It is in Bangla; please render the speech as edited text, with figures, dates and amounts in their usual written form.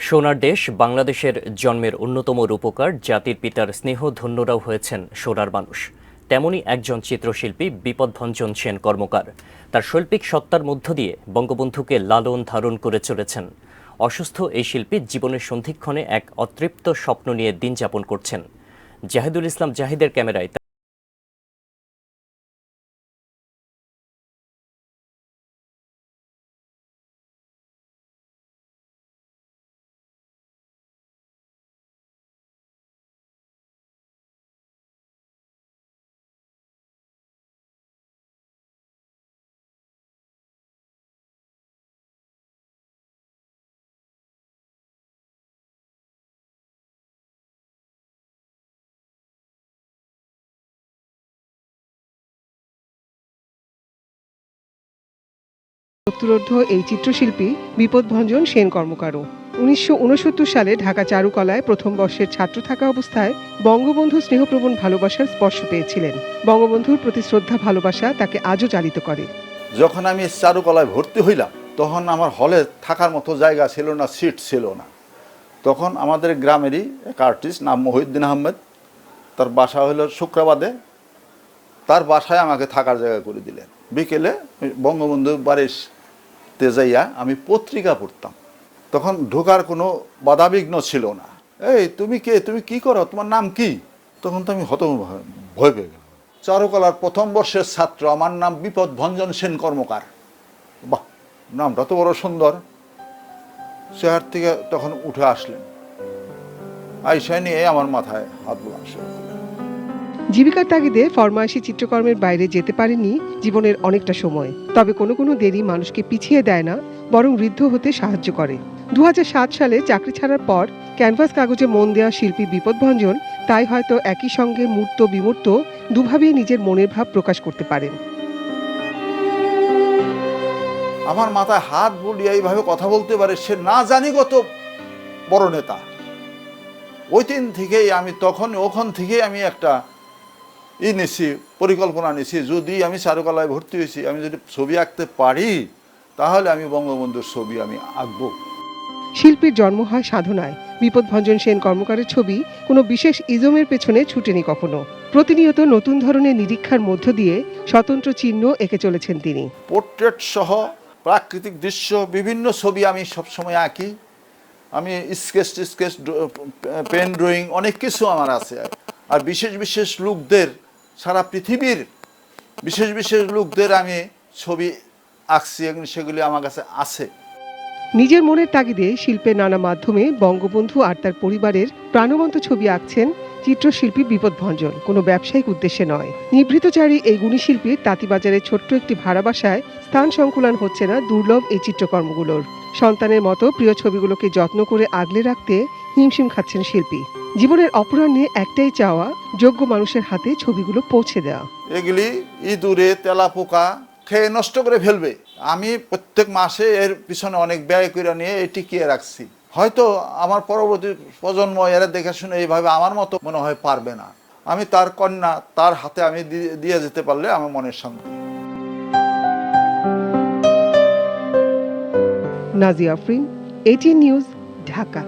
সোনার দেশ বাংলাদেশের জন্মের অন্যতম রূপকার, জাতির পিতার স্নেহধন্যরাও হয়েছেন সোনার মানুষ। তেমনই একজন চিত্রশিল্পী বিপদভঞ্জন সেন কর্মকার। তার শৈল্পিক সত্তার মধ্য দিয়ে বঙ্গবন্ধুকে লালন ধারণ করে চলেছেন। অসুস্থ এই শিল্পী জীবনের সন্ধিক্ষণে এক অতৃপ্ত স্বপ্ন নিয়ে দিন যাপন করছেন। জাহিদুল ইসলাম জাহিদের ক্যামেরায় সত্তরোর্ধ্ব এই চিত্রশিল্পী বিপদভঞ্জন সেন কর্মকারও 1969 সালে ঢাকা চারুকলায় প্রথম বর্ষের ছাত্র থাকা অবস্থায় বঙ্গবন্ধু স্নেহপ্রবণ ভালোবাসার স্পর্শ পেয়েছিলেন। বঙ্গবন্ধুর প্রতি শ্রদ্ধা ভালোবাসা তাকে আজও চালিত করে। যখন আমি চারুকলায় ভর্তি হইলাম তখন আমার হলে থাকার মতো জায়গা ছিল না, সিট ছিল না। তখন আমাদের গ্রামেরই এক আর্টিস্ট নাম মহিউদ্দিন আহমেদ, তার বাসা হলো শুক্রাবাদে। তার বাসায় আমাকে থাকার জায়গা করে দিলেন। বিকেলে বঙ্গবন্ধু বাড়িতে যাইয়া আমি পত্রিকা পড়তাম। তখন ঢোকার কোনো বাধাবিঘ্ন ছিল না। এই তুমি কে, তুমি কি করো, তোমার নাম কি? তখন তো আমি ভয় পেয়ে গেলাম। চারুকলার প্রথম বর্ষের ছাত্র, আমার নাম বিপদভঞ্জন সেন কর্মকার। বাহ, নামটা তো বড় সুন্দর। চেয়ার থেকে তখন উঠে আসলেন, আইসা নিয়ে আমার মাথায় হাত বোলান শুরু করলেন। জীবিকার তাগিদে ফরমায়েশি চিত্রকর্মের বাইরে যেতে পারেনি জীবনের অনেকটা সময়। তবে কোনো কোনো দেরি মানুষকে পিছিয়ে দেয় না, বরং ঋদ্ধ হতে সাহায্য করে। 2007 সালে চাকরি ছাড়ার পর ক্যানভাস কাগজে মন দেওয়া শিল্পী বিপদভঞ্জন তাই হয়তো একই সঙ্গে মূর্ত বিমূর্ত দুভাবেই নিজের মনের ভাব প্রকাশ করতে পারেন। আমার মাথায় হাত বুলিয়ে এইভাবে কথা বলতে পারে, সে না জানি কত বড় নেতা। ওই দিন থেকেই আমি ওখান থেকেই আমি একটা নিছি, পরিকল্পনা নিছি, যদি আমি চারুকলায় ভর্তি হয়েছি, আমি যদি ছবি আঁকতে পারি তাহলে আমি বঙ্গবন্ধুর ছবি আমি আঁকবো। শিল্পীর জন্ম হয় সাধনায়। বিপদভঞ্জন সেন কর্মকারের ছবি কোনো বিশেষ ইজমের পেছনে ছুটেনি কখনো। প্রতিনিয়ত নতুন ধরনের নিরীক্ষার মধ্য দিয়ে স্বতন্ত্র চিহ্ন এঁকে চলেছেন তিনি। পোর্ট্রেট সহ প্রাকৃতিক দৃশ্য বিভিন্ন ছবি আমি সবসময় আঁকি। আমি স্কেচ পেন ড্রয়িং অনেক কিছু আমার আছে। আর বিশেষ বিশেষ লোকদের, সারা পৃথিবীর বিশেষ বিশেষ লোকদের আমি ছবি আঁকছি, সেগুলি আমার কাছে আছে। নিজের মনের তাগিদে শিল্পের নানা মাধ্যমে বঙ্গবন্ধু আর তার পরিবারের প্রাণবন্ত ছবি আঁকছেন চিত্রশিল্পী বিপদভঞ্জন, কোনো ব্যবসায়িক উদ্দেশ্যে নয়। নিভৃতচারী এই গুণী শিল্পীর তাঁতিবাজারের ছোট্ট একটি ভাড়া বাসায় স্থান সংকুলান হচ্ছে না দুর্লভ এই চিত্রকর্মগুলোর। সন্তানের মতো প্রিয় ছবিগুলোকে যত্ন করে আগলে রাখতে হিমশিম খাচ্ছেন শিল্পী। জীবনের অপরাহ্নে একটাই চাওয়া, যোগ্য মানুষের হাতে ছবিগুলো পৌঁছে দেওয়া। এগুলি ইঁদুরে, তেলাপোকা খেয়ে নষ্ট করে ফেলবে। আমি প্রত্যেক মাসে এর পিছনে অনেক ব্যয় করে নিয়ে টিকিয়ে রাখছি। হয়তো আমার পরবর্তী প্রজন্ম এরা দেখে শুনে এইভাবে আমার মতো মনে হয় পারবে না। আমি তার কন্যা, তার হাতে আমি দিয়ে যেতে পারলে আমার মনের শান্তি। Nazia Afrin, ATN news, Dhaka.